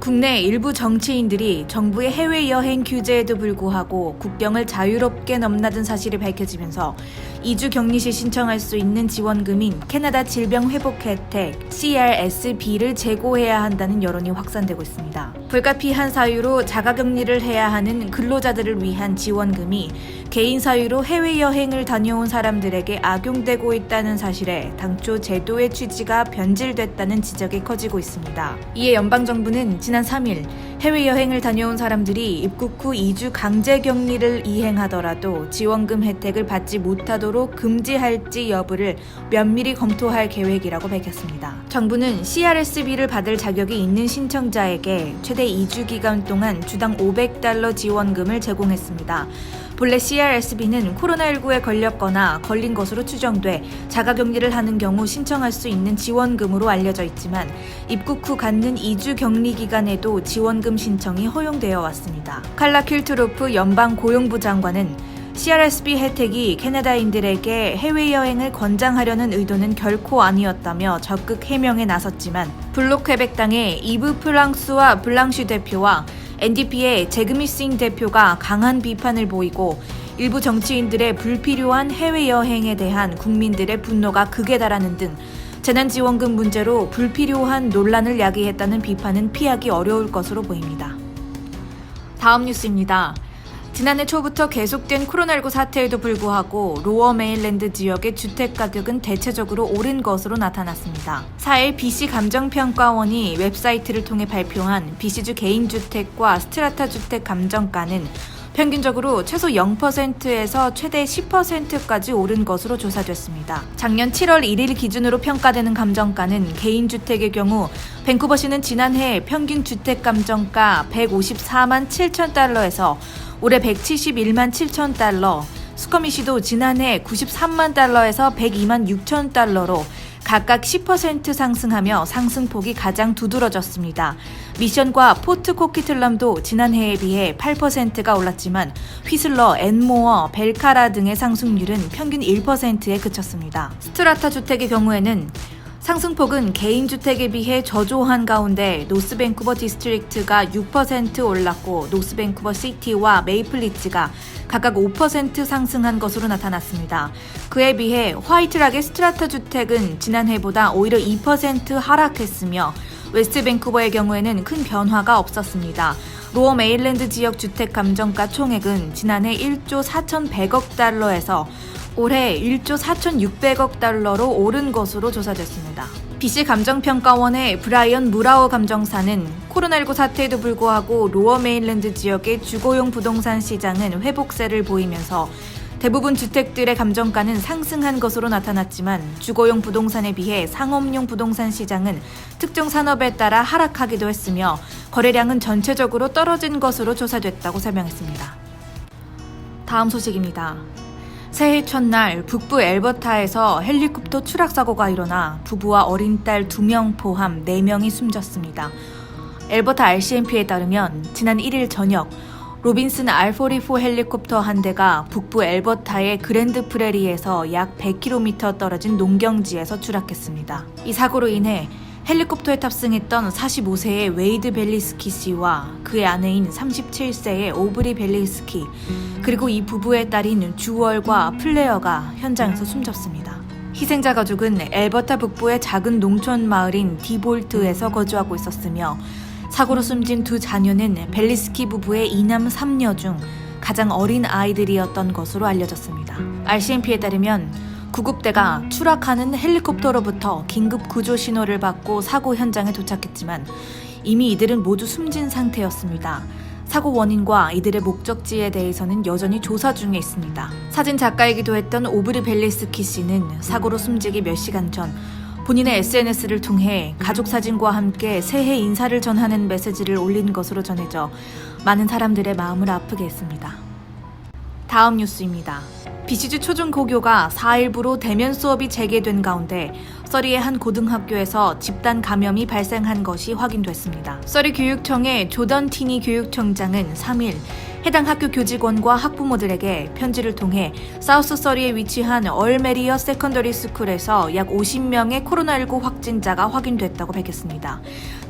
국내 일부 정치인들이 정부의 해외여행 규제에도 불구하고 국경을 자유롭게 넘나든 사실이 밝혀지면서 이주 격리 시 신청할 수 있는 지원금인 캐나다 질병회복 혜택 CRSB를 재고해야 한다는 여론이 확산되고 있습니다. 불가피한 사유로 자가격리를 해야 하는 근로자들을 위한 지원금이 개인 사유로 해외여행을 다녀온 사람들에게 악용되고 있다는 사실에 당초 제도의 취지가 변질됐다는 지적이 커지고 있습니다. 이에 연방정부는 지난 3일 해외여행을 다녀온 사람들이 입국 후 2주 강제격리를 이행하더라도 지원금 혜택을 받지 못하도록 금지할지 여부를 면밀히 검토할 계획이라고 밝혔습니다. 정부는 CRSB를 받을 자격이 있는 신청자에게 최대 2주 기간 동안 주당 $500 지원금을 제공했습니다. 본래 CRSB는 코로나19에 걸렸거나 걸린 것으로 추정돼 자가격리를 하는 경우 신청할 수 있는 지원금으로 알려져 있지만 입국 후 갖는 2주 격리 기간에도 지원금 신청이 허용되어 왔습니다. 칼라 퀼트로프 연방고용부 장관은 CRSB 혜택이 캐나다인들에게 해외여행을 권장하려는 의도는 결코 아니었다며 적극 해명에 나섰지만 블록퀘벡당의 이브 프랑스와 블랑슈 대표와 NDP의 제그미싱 대표가 강한 비판을 보이고 일부 정치인들의 불필요한 해외여행에 대한 국민들의 분노가 극에 달하는 등 재난지원금 문제로 불필요한 논란을 야기했다는 비판은 피하기 어려울 것으로 보입니다. 다음 뉴스입니다. 지난해 초부터 계속된 코로나19 사태에도 불구하고 로어 메일랜드 지역의 주택 가격은 대체적으로 오른 것으로 나타났습니다. 4일 BC 감정평가원이 웹사이트를 통해 발표한 BC주 개인주택과 스트라타 주택 감정가는 평균적으로 최소 0%에서 최대 10%까지 오른 것으로 조사됐습니다. 작년 7월 1일 기준으로 평가되는 감정가는 개인주택의 경우 밴쿠버시는 지난해 평균 주택 감정가 $154만 7천 달러에서 올해 $171만 7천 달러, 스쿼미시도 지난해 $93만 달러에서 $102만 6천 달러로 각각 10% 상승하며 상승폭이 가장 두드러졌습니다. 미션과 포트 코키틀럼도 지난해에 비해 8%가 올랐지만 휘슬러, 앤모어, 벨카라 등의 상승률은 평균 1%에 그쳤습니다. 스트라타 주택의 경우에는 상승폭은 개인주택에 비해 저조한 가운데 노스밴쿠버 디스트릭트가 6% 올랐고 노스밴쿠버 시티와 메이플리츠가 각각 5% 상승한 것으로 나타났습니다. 그에 비해 화이트락의 스트라타 주택은 지난해보다 오히려 2% 하락했으며 웨스트밴쿠버의 경우에는 큰 변화가 없었습니다. 로어 메일랜드 지역 주택 감정가 총액은 지난해 1조 4,100억 달러에서 올해 1조 4,600억 달러로 오른 것으로 조사됐습니다. BC 감정평가원의 브라이언 무라우 감정사는 코로나19 사태에도 불구하고 로어 메일랜드 지역의 주거용 부동산 시장은 회복세를 보이면서 대부분 주택들의 감정가는 상승한 것으로 나타났지만 주거용 부동산에 비해 상업용 부동산 시장은 특정 산업에 따라 하락하기도 했으며 거래량은 전체적으로 떨어진 것으로 조사됐다고 설명했습니다. 다음 소식입니다. 새해 첫날 북부 엘버타에서 헬리콥터 추락사고가 일어나 부부와 어린 딸 2명 포함 4명이 숨졌습니다. 엘버타 RCMP에 따르면 지난 1일 저녁 로빈슨 R-44 헬리콥터 한 대가 북부 엘버타의 그랜드 프레리에서 약 100km 떨어진 농경지에서 추락했습니다. 이 사고로 인해 헬리콥터에 탑승했던 45세의 웨이드 벨리스키 씨와 그의 아내인 37세의 오브리 벨리스키 그리고 이 부부의 딸인 주월과 플레어가 현장에서 숨졌습니다. 희생자 가족은 엘버타 북부의 작은 농촌 마을인 디볼트에서 거주하고 있었으며 사고로 숨진 두 자녀는 벨리스키 부부의 2남 3녀 중 가장 어린 아이들이었던 것으로 알려졌습니다. RCMP에 따르면 구급대가 추락하는 헬리콥터로부터 긴급 구조 신호를 받고 사고 현장에 도착했지만 이미 이들은 모두 숨진 상태였습니다. 사고 원인과 이들의 목적지에 대해서는 여전히 조사 중에 있습니다. 사진 작가이기도 했던 오브리 벨리스키 씨는 사고로 숨지기 몇 시간 전 본인의 SNS를 통해 가족 사진과 함께 새해 인사를 전하는 메시지를 올린 것으로 전해져 많은 사람들의 마음을 아프게 했습니다. 다음 뉴스입니다. BC주 초중고교가 4일부로 대면 수업이 재개된 가운데 서리의 한 고등학교에서 집단 감염이 발생한 것이 확인됐습니다. 서리 교육청의 조던 티니 교육청장은 3일 해당 학교 교직원과 학부모들에게 편지를 통해 사우스 서리에 위치한 얼메리어 세컨더리 스쿨에서 약 50명의 코로나19 확진자가 확인됐다고 밝혔습니다.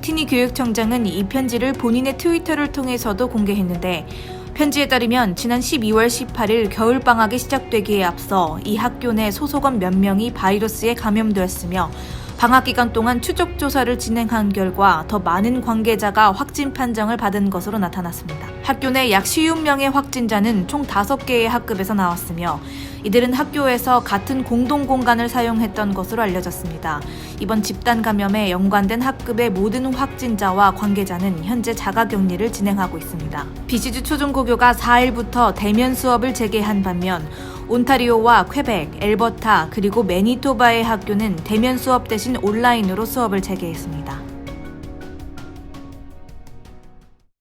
티니 교육청장은 이 편지를 본인의 트위터를 통해서도 공개했는데 편지에 따르면 지난 12월 18일 겨울방학이 시작되기에 앞서 이 학교 내 소속원 몇 명이 바이러스에 감염되었으며 방학 기간 동안 추적 조사를 진행한 결과 더 많은 관계자가 확진 판정을 받은 것으로 나타났습니다. 학교 내 약 50명의 확진자는 총 5개의 학급에서 나왔으며 이들은 학교에서 같은 공동 공간을 사용했던 것으로 알려졌습니다. 이번 집단 감염에 연관된 학급의 모든 확진자와 관계자는 현재 자가격리를 진행하고 있습니다. BC주 초중고교가 4일부터 대면 수업을 재개한 반면 온타리오와 퀘벡, 엘버타 그리고 매니토바의 학교는 대면 수업 대신 온라인으로 수업을 재개했습니다.